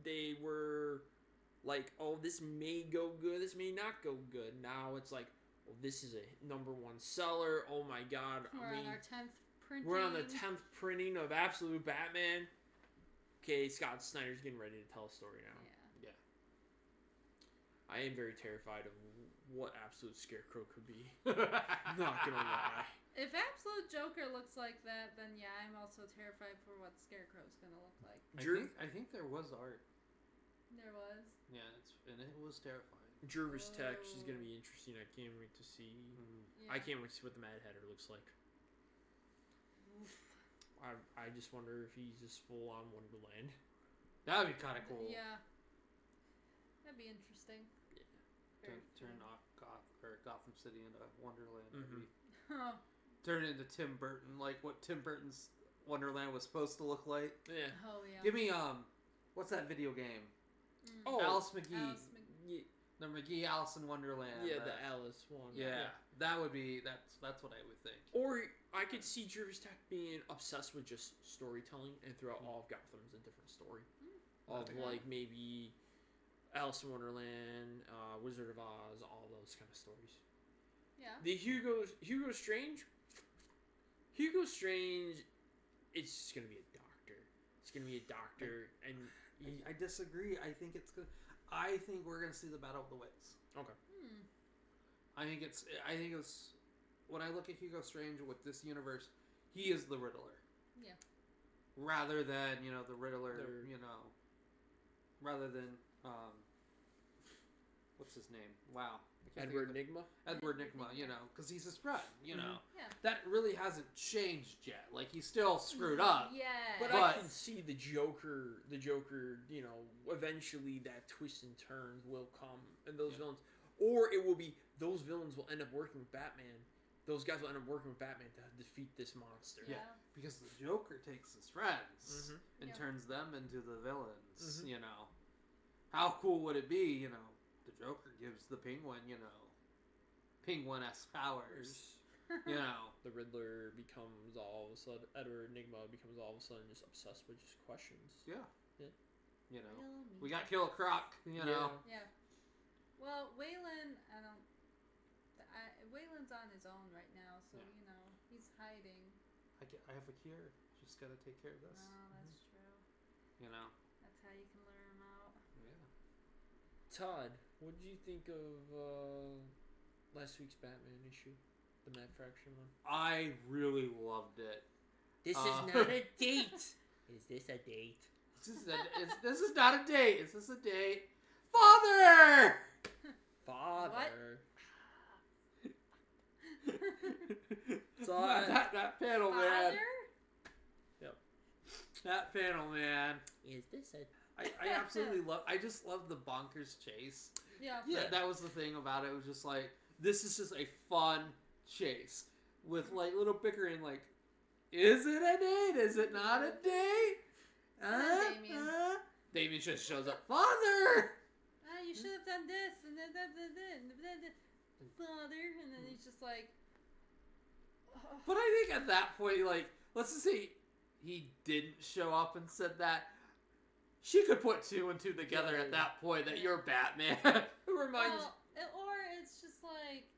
Speaker 1: they were like, oh, this may go good, this may not go good. Now it's like, well, this is a #1 seller. Oh my God!
Speaker 2: We're on our 10th printing.
Speaker 1: We're on the 10th printing of Absolute Batman. Okay, Scott Snyder's getting ready to tell a story now.
Speaker 3: Yeah.
Speaker 1: I am very terrified of what Absolute Scarecrow could be. Not gonna lie.
Speaker 2: If Absolute Joker looks like that, then yeah, I'm also terrified for what Scarecrow's gonna look like.
Speaker 3: I think there was art.
Speaker 2: There was.
Speaker 3: Yeah, and it was terrifying.
Speaker 1: Jervis Tech, she's gonna be interesting. I can't wait to see.
Speaker 2: Yeah.
Speaker 1: I can't wait to see what the Mad Hatter looks like. I just wonder if he's just full on Wonderland.
Speaker 3: That'd be kind of cool.
Speaker 2: Yeah. That'd be interesting.
Speaker 3: Yeah. Turn Gotham City into Wonderland.
Speaker 2: Oh.
Speaker 3: Turn it into Tim Burton, like what Tim Burton's Wonderland was supposed to look like.
Speaker 1: Yeah.
Speaker 2: Oh yeah.
Speaker 3: Give me what's that video game?
Speaker 1: Oh,
Speaker 3: Alice McGee.
Speaker 2: Alice
Speaker 3: The McGee Alice in Wonderland.
Speaker 1: Yeah, the Alice one.
Speaker 3: Yeah, that would be that's what I would think.
Speaker 1: Or I could see Jervis Tech being obsessed with just storytelling and throughout all of Gotham's a different story. Of like maybe Alice in Wonderland, Wizard of Oz, all those kind of stories.
Speaker 2: Yeah.
Speaker 1: The Hugo Strange. Hugo Strange, it's just gonna be a doctor. It's gonna be a doctor, and
Speaker 3: I disagree. I think we're gonna see the Battle of the Wits.
Speaker 1: Okay.
Speaker 3: I think it's when I look at Hugo Strange with this universe, he is the Riddler.
Speaker 2: Yeah.
Speaker 3: Rather than the Riddler, rather than what's his name? Wow.
Speaker 1: Edward Nygma?
Speaker 3: Edward Nygma, because he's his friend,
Speaker 2: Yeah.
Speaker 3: That really hasn't changed yet. Like, he's still screwed up.
Speaker 2: Yeah.
Speaker 1: But I can see the Joker, eventually that twists and turns will come, and those villains, or it will be, those villains will end up working with Batman. Those guys will end up working with Batman to defeat this monster.
Speaker 3: Yeah, because the Joker takes his friends and turns them into the villains, How cool would it be, the Joker gives the Penguin, Penguin-esque powers,
Speaker 1: The Riddler becomes all of a sudden, Edward Nygma becomes all of a sudden just obsessed with just questions.
Speaker 3: Yeah.
Speaker 2: Yeah.
Speaker 3: We got Killer Croc,
Speaker 2: Yeah. Well, Waylon, Waylon's on his own right now, so, he's hiding.
Speaker 3: I have a cure. Just gotta take care of this.
Speaker 2: Oh, that's true.
Speaker 3: That's
Speaker 2: how you can lure him out.
Speaker 3: Yeah.
Speaker 1: Todd, what did you think of last week's Batman issue? The Matt Fraction one?
Speaker 3: I really loved it.
Speaker 1: This is not a date. Is this a date?
Speaker 3: This is not a date. Is this a date? Father!
Speaker 1: Father.
Speaker 3: That panel, man.
Speaker 1: Yep.
Speaker 3: That panel, man.
Speaker 1: Is this a...
Speaker 3: I absolutely love... I just love the bonkers chase.
Speaker 2: Yeah.
Speaker 3: That was the thing about it. It was just like, this is just a fun chase. With, like, little bickering, like, is it a date? Is it not a date?
Speaker 2: Damien.
Speaker 3: Damien just shows up. Father!
Speaker 2: You should have done this, and then Father, and then he's just like...
Speaker 3: But I think at that point, like, let's just say he didn't show up and said that. She could put two and two together at that point that you're Batman.
Speaker 1: It reminds...
Speaker 2: or it's just like...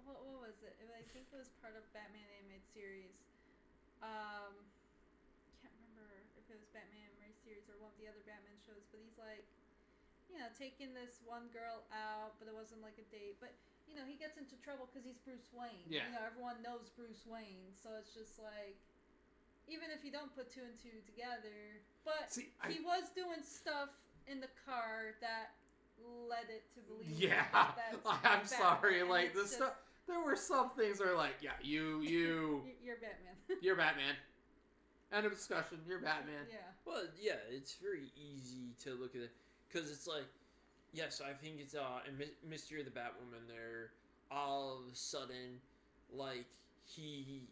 Speaker 2: What was it? I think it was part of Batman animated series. Can't remember if it was Batman animated series or one of the other Batman shows, but he's like, taking this one girl out, but it wasn't like a date. But, he gets into trouble because he's Bruce Wayne.
Speaker 3: Yeah.
Speaker 2: Everyone knows Bruce Wayne, so it's just like, even if you don't put two and two together, but he was doing stuff in the car that led it to believe.
Speaker 3: Yeah, I'm sorry. Like the stuff, there were some things where like, yeah, you're
Speaker 2: Batman.
Speaker 3: You're Batman. End of discussion. You're Batman.
Speaker 2: Yeah.
Speaker 1: Well, yeah, it's very easy to look at it because it's like, yes, I think it's in Mystery of the Batwoman. There, all of a sudden, like he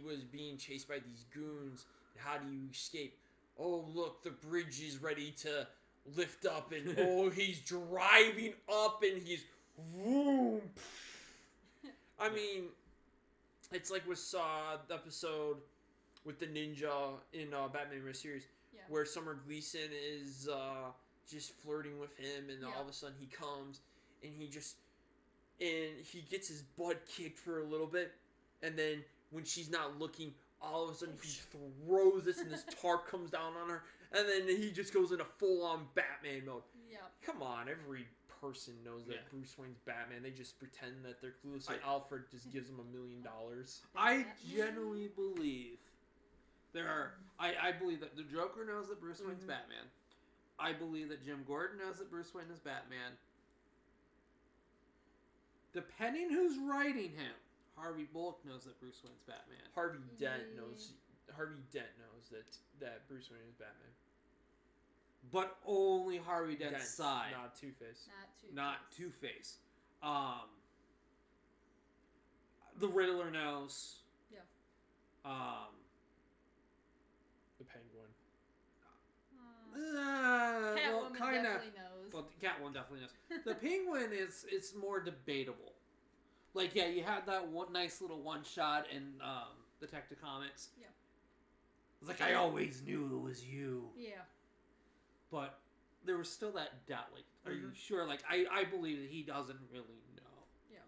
Speaker 1: was being chased by these goons. How do you escape? Oh, look, the bridge is ready to lift up, and oh, he's driving up, and he's vroom. I mean, it's like we saw the episode with the ninja in Batman the series, where Summer Gleason is just flirting with him, and all of a sudden he comes, and he gets his butt kicked for a little bit, and then when she's not looking, all of a sudden he throws this and this tarp comes down on her, and then he just goes into full-on Batman mode.
Speaker 2: Yep.
Speaker 1: Come on, every person knows that Bruce Wayne's Batman. They just pretend that they're clueless, and Alfred just gives them $1 million.
Speaker 3: I genuinely believe I believe that the Joker knows that Bruce Wayne's Batman. I believe that Jim Gordon knows that Bruce Wayne is Batman. Depending who's writing him, Harvey Bullock knows that Bruce Wayne's Batman.
Speaker 1: Harvey Dent knows that Bruce Wayne is Batman.
Speaker 3: But only Harvey Dent's side.
Speaker 1: Not Two-Face.
Speaker 3: Not Two-Face. The Riddler knows.
Speaker 2: Yeah.
Speaker 1: The Penguin.
Speaker 2: Catwoman definitely knows.
Speaker 3: Well, Catwoman definitely knows. The Penguin it's more debatable. Like, yeah, you had that one nice little one shot in Detective Comics.
Speaker 2: Yeah.
Speaker 3: It's like, I always knew it was you.
Speaker 2: Yeah.
Speaker 3: But there was still that doubt. Like, are you sure? Like, I believe that he doesn't really know.
Speaker 2: Yeah.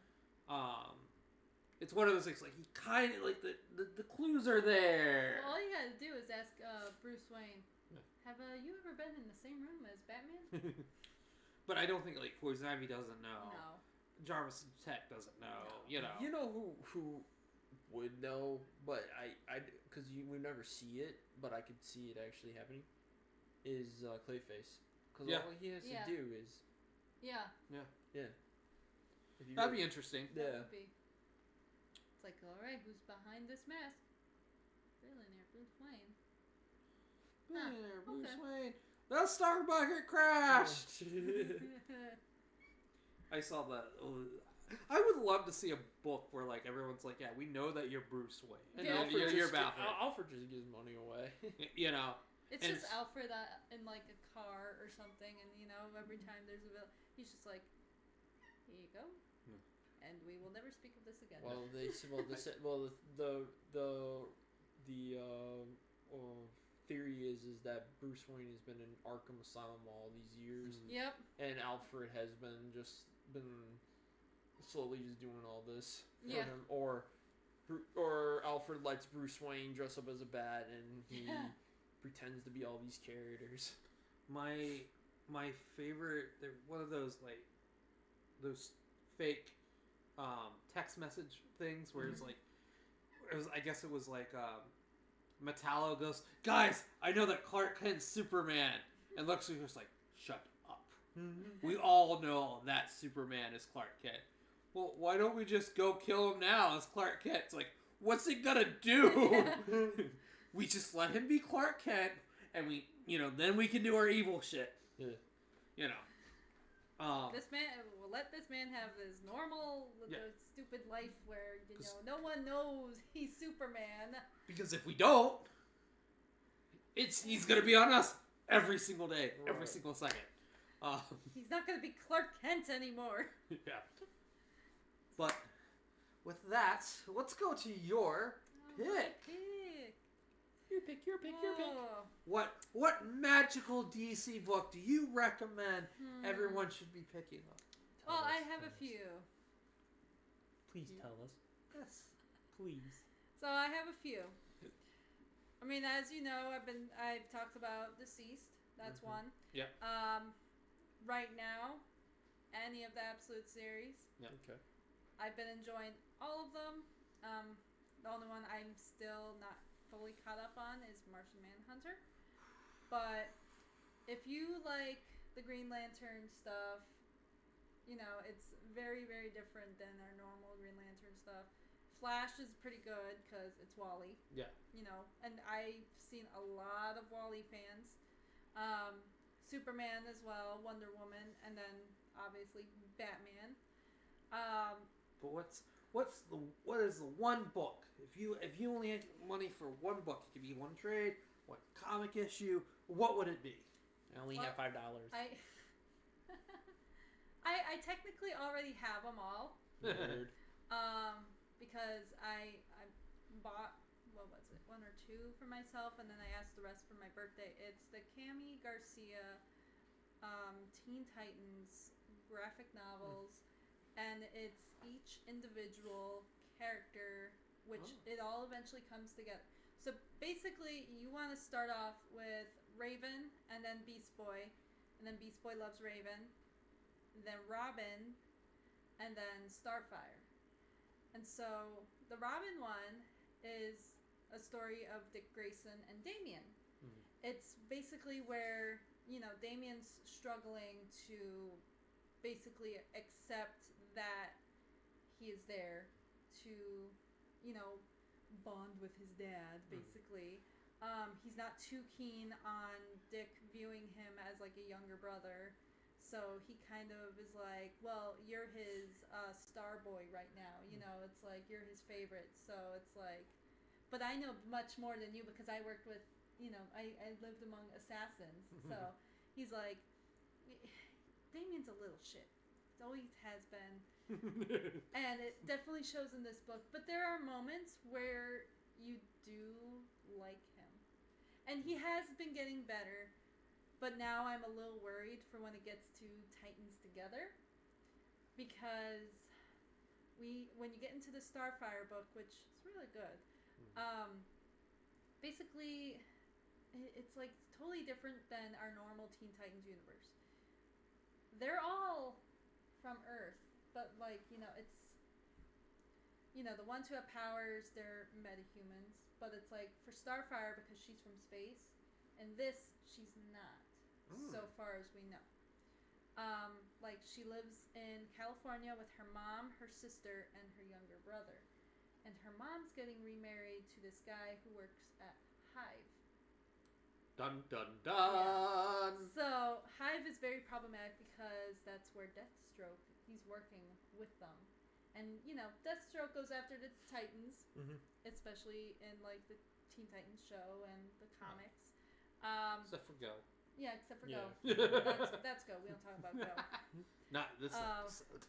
Speaker 3: It's one of those things. Like, he kind of like the clues are there.
Speaker 2: Well, all you gotta do is ask Bruce Wayne. Have you ever been in the same room as Batman?
Speaker 3: But I don't think like Poison Ivy doesn't know.
Speaker 2: No.
Speaker 3: Jarvis Tech doesn't know.
Speaker 2: No.
Speaker 3: You know.
Speaker 1: You know who would know, but I because we never see it, but I could see it actually happening. Is Clayface, because all he has to do is
Speaker 3: That'd be interesting.
Speaker 2: That would be. It's like, all right, who's behind this mask? Billionaire Bruce Wayne.
Speaker 3: Bruce Wayne. The Star Bucket crashed. I saw that. I would love to see a book where like everyone's like, yeah, we know that you're Bruce Wayne, and you're Alfred.
Speaker 1: Alfred just gives money away.
Speaker 3: You know.
Speaker 2: It's just Alfred in like a car or something, and you know, every time there's a villain, he's just like, here you go. And we will never speak of this again.
Speaker 1: Well, the theory is that Bruce Wayne has been in Arkham Asylum all these years.
Speaker 2: Yep.
Speaker 1: And Alfred has been slowly just doing all this for him, or Alfred lets Bruce Wayne dress up as a bat, and he pretends to be all these characters.
Speaker 3: My favorite, one of those like those fake text message things where it's like, I guess it was like Metallo goes, guys, I know that Clark Kent's Superman, and Lex Luthor's like, shut up. We all know that Superman is Clark Kent. Well, why don't we just go kill him now as Clark Kent? It's like, what's he gonna do? We just let him be Clark Kent, and then we can do our evil shit. Yeah. You know.
Speaker 2: We'll let this man have his normal, stupid life where no one knows he's Superman.
Speaker 3: Because if we don't, he's gonna be on us every single day, every single second.
Speaker 2: He's not gonna be Clark Kent anymore.
Speaker 3: Yeah. But with that, let's go to your pick. Your pick. What magical DC book do you recommend everyone should be picking up?
Speaker 2: Well, I have a few.
Speaker 1: Please tell us.
Speaker 3: Yes.
Speaker 1: Please.
Speaker 2: So I have a few. I mean, as you know, I've talked about Deceased. That's one.
Speaker 3: Yeah.
Speaker 2: Right now, any of the Absolute series.
Speaker 3: Yeah. Okay.
Speaker 2: I've been enjoying all of them. The only one I'm still not fully caught up on is Martian Manhunter. But if you like the Green Lantern stuff, it's very, very different than our normal Green Lantern stuff. Flash is pretty good because it's Wally.
Speaker 3: Yeah.
Speaker 2: And I've seen a lot of Wally fans. Superman as well, Wonder Woman, and then obviously Batman.
Speaker 3: But what is the one book? If you only had money for one book, it could be one trade, one comic issue. What would it be?
Speaker 1: I only have $5.
Speaker 2: I technically already have them all.
Speaker 1: Weird.
Speaker 2: Because I bought, what was it, one or two for myself, and then I asked the rest for my birthday. It's the Cami Garcia Teen Titans graphic novels, and it's each individual character which it all eventually comes together. So basically, you want to start off with Raven, and then Beast Boy, and then Beast Boy loves Raven, then Robin, and then Starfire. And so the Robin one is a story of Dick Grayson and Damian. It's basically where, Damian's struggling to basically accept that he is there to, bond with his dad, basically. He's not too keen on Dick viewing him as like a younger brother. So he kind of is like, well, you're his star boy right now. It's like you're his favorite. So it's like, but I know much more than you because I worked with, I lived among assassins. So he's like, Damien's a little shit. It always has been. And it definitely shows in this book. But there are moments where you do like him. And he has been getting better. But now I'm a little worried for when it gets to Titans Together. Because when you get into the Starfire book, which is really good, basically it's like totally different than our normal Teen Titans universe. They're all from Earth, but like, it's, the ones who have powers, they're metahumans, but it's like for Starfire, because she's from space, and this, she's not, so far as we know. Like, she lives in California with her mom, her sister, and her younger brother. And her mom's getting remarried to this guy who works at Hive.
Speaker 3: Dun, dun, dun!
Speaker 2: Yeah. So, Hive is very problematic because that's where Deathstroke, he's working with them. And, Deathstroke goes after the Titans, especially in, like, the Teen Titans show and the comics.
Speaker 3: Except for Go.
Speaker 2: Yeah, except for Go. That's Go. We don't talk about Go.
Speaker 3: Not this episode.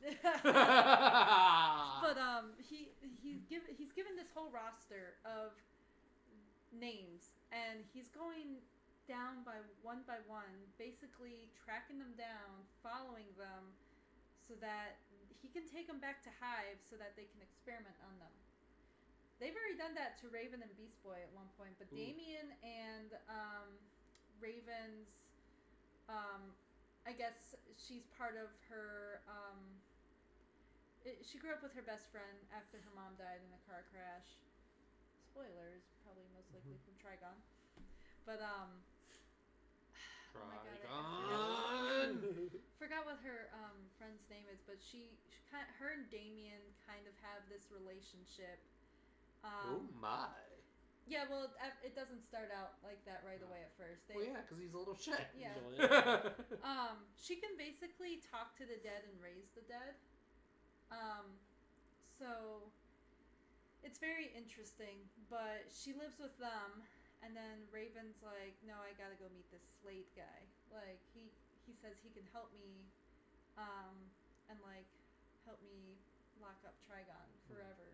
Speaker 2: But he's given this whole roster of names, and he's going down by one, basically tracking them down, following them, so that he can take them back to Hive so that they can experiment on them. They've already done that to Raven and Beast Boy at one point, but Damian and Raven's, I guess she's part of her, she grew up with her best friend after her mom died in a car crash. Spoilers, probably most likely from Trigon. But,
Speaker 3: Trigon!
Speaker 2: Forgot what her friend's name is, but her and Damian kind of have this relationship.
Speaker 3: Oh my.
Speaker 2: Yeah, well, it doesn't start out like that right away at first.
Speaker 3: Well, yeah, because he's a little shit.
Speaker 2: Yeah. She can basically talk to the dead and raise the dead. So it's very interesting, but she lives with them, and then Raven's like, no, I gotta go meet this Slade guy. Like, he says he can help me, and like, help me lock up Trigon forever.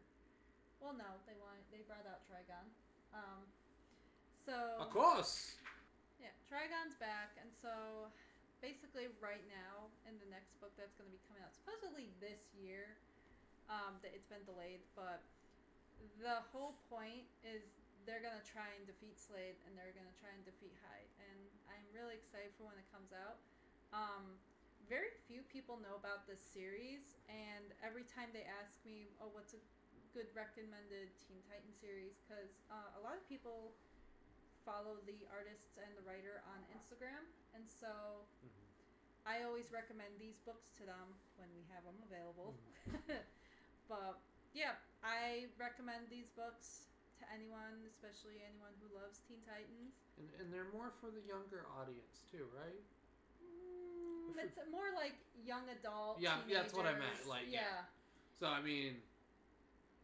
Speaker 2: Well, no, they brought out Trigon. So
Speaker 3: of course.
Speaker 2: Yeah, Trigon's back, and so basically right now in the next book that's going to be coming out supposedly this year, it's been delayed, but the whole point is they're going to try and defeat Slade, and they're going to try and defeat Hyde, and I'm really excited for when it comes out. Very few people know about this series, and every time they ask me, oh, what's a good recommended Teen Titan series, because a lot of people follow the artists and the writer on Instagram, and so I always recommend these books to them when we have them available. But yeah, I recommend these books to anyone, especially anyone who loves Teen Titans.
Speaker 3: And they're more for the younger audience too, right?
Speaker 2: It's more like young adult.
Speaker 3: Yeah, that's what I meant. Like,
Speaker 2: yeah.
Speaker 3: So I mean,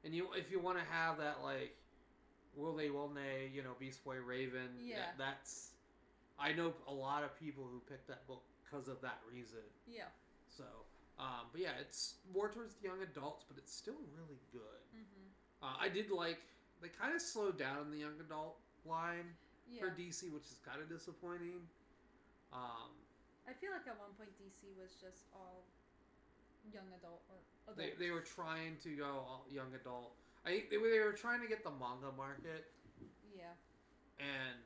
Speaker 3: and if you want to have that, like, will they, Beast Boy, Raven.
Speaker 2: Yeah.
Speaker 3: That's. I know a lot of people who picked that book because of that reason. Yeah. So, but yeah, it's more towards the young adults, but it's still really good. I did like, they kind of slowed down the young adult line for DC, which is kind of disappointing.
Speaker 2: I feel like at one point DC was just all young adult or adult.
Speaker 3: They were trying to go all young adult. I think they were trying to get the manga market.
Speaker 2: Yeah.
Speaker 3: And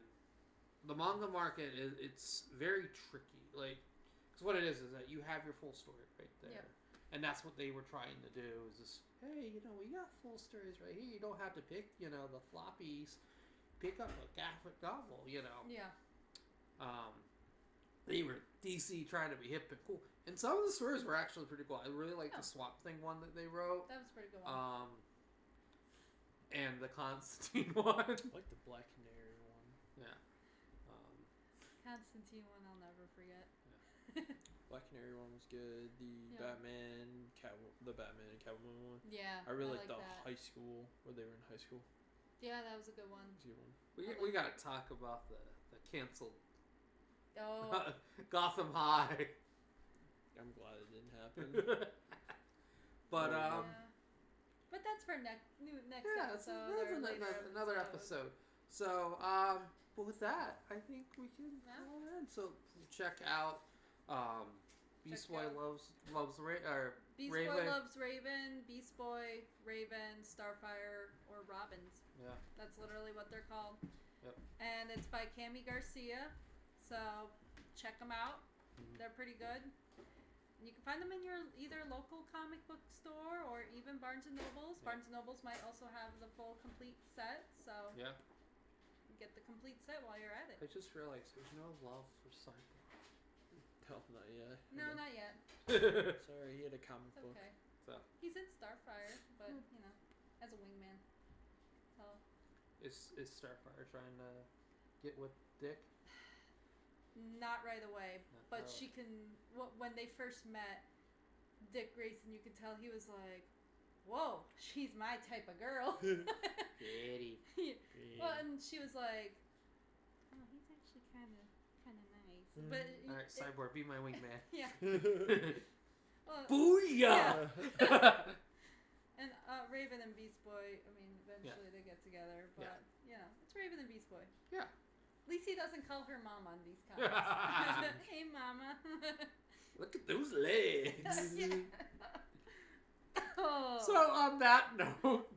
Speaker 3: the manga market it's very tricky. Like, because what it is that you have your full story right there.
Speaker 2: Yep.
Speaker 3: And that's what they were trying to do. Is just, hey, we got full stories right here. You don't have to pick, the floppies. Pick up a graphic novel,
Speaker 2: Yeah.
Speaker 3: They were DC trying to be hip and cool. And some of the stories were actually pretty cool. I really liked the Swamp Thing one that they wrote.
Speaker 2: That was a pretty good one.
Speaker 3: And the Constantine one.
Speaker 1: I like the Black Canary one.
Speaker 3: Yeah.
Speaker 2: Constantine one I'll never forget.
Speaker 3: Yeah.
Speaker 1: Black Canary one was good. The Batman and Catwoman one.
Speaker 2: Yeah.
Speaker 1: I really liked
Speaker 2: like
Speaker 1: the
Speaker 2: that.
Speaker 1: high school where they were in high school.
Speaker 2: Yeah, that was a good one.
Speaker 1: It was a good one.
Speaker 3: We got to talk about the canceled
Speaker 2: Oh.
Speaker 3: Gotham High.
Speaker 1: I'm glad it didn't happen.
Speaker 3: But
Speaker 2: yeah. But that's for next episode.
Speaker 3: That's another episode. So, but with that, I think we can go in. So check out Beast Boy loves
Speaker 2: Beast
Speaker 3: Raven.
Speaker 2: Boy loves Raven, Beast Boy, Raven, Starfire, or Robins.
Speaker 3: Yeah.
Speaker 2: That's literally what they're called.
Speaker 3: Yep.
Speaker 2: And it's by Cami Garcia. So check them out. Mm-hmm. They're pretty good. And you can find them in your either local comic book store or even Barnes & Nobles. Yeah. Barnes & Nobles might also have the full complete set. So
Speaker 3: yeah.
Speaker 2: Get the complete set while you're at it.
Speaker 3: I just realized there's no love for Cyborg.
Speaker 1: No, not yet.
Speaker 2: No, not yet.
Speaker 1: Sorry, he had a comic book.
Speaker 2: Okay.
Speaker 3: So
Speaker 2: he's in Starfire, but as a wingman. So
Speaker 3: is Starfire trying to get with Dick?
Speaker 2: Not right away, but she can. When they first met, Dick Grayson, you could tell he was like, "Whoa, she's my type of girl."
Speaker 3: Pretty.
Speaker 2: Well, and she was like, "Oh, he's actually kind of nice." But
Speaker 3: all right, Cyborg, be my wingman.
Speaker 2: Yeah. Well,
Speaker 3: booyah!
Speaker 2: Yeah. And Raven and Beast Boy. I mean, eventually they get together, but it's Raven and Beast Boy.
Speaker 3: Yeah.
Speaker 2: At least he doesn't call her mom on these comics. Hey, mama.
Speaker 3: Look at those legs.
Speaker 2: Oh.
Speaker 3: So on that note,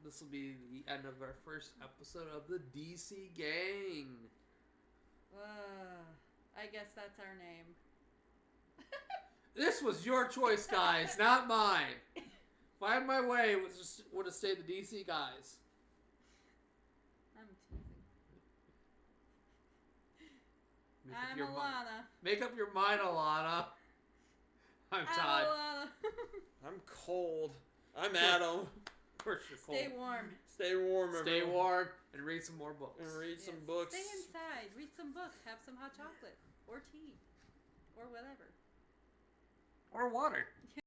Speaker 3: this will be the end of our first episode of the DC Gang.
Speaker 2: I guess that's our name.
Speaker 3: This was your choice, guys, not mine. Find My Way would have stayed the DC guys.
Speaker 2: I'm teasing. I'm Alanna.
Speaker 3: Make up your mind, Alanna. I'm Todd.
Speaker 2: Alanna.
Speaker 1: I'm cold. I'm Adam.
Speaker 3: Of course you're cold.
Speaker 2: Stay warm.
Speaker 1: Stay warm, everyone.
Speaker 3: Stay warm and read some more books.
Speaker 1: And read some books.
Speaker 2: Stay inside. Read some books. Have some hot chocolate. Or tea. Or whatever.
Speaker 3: Or water.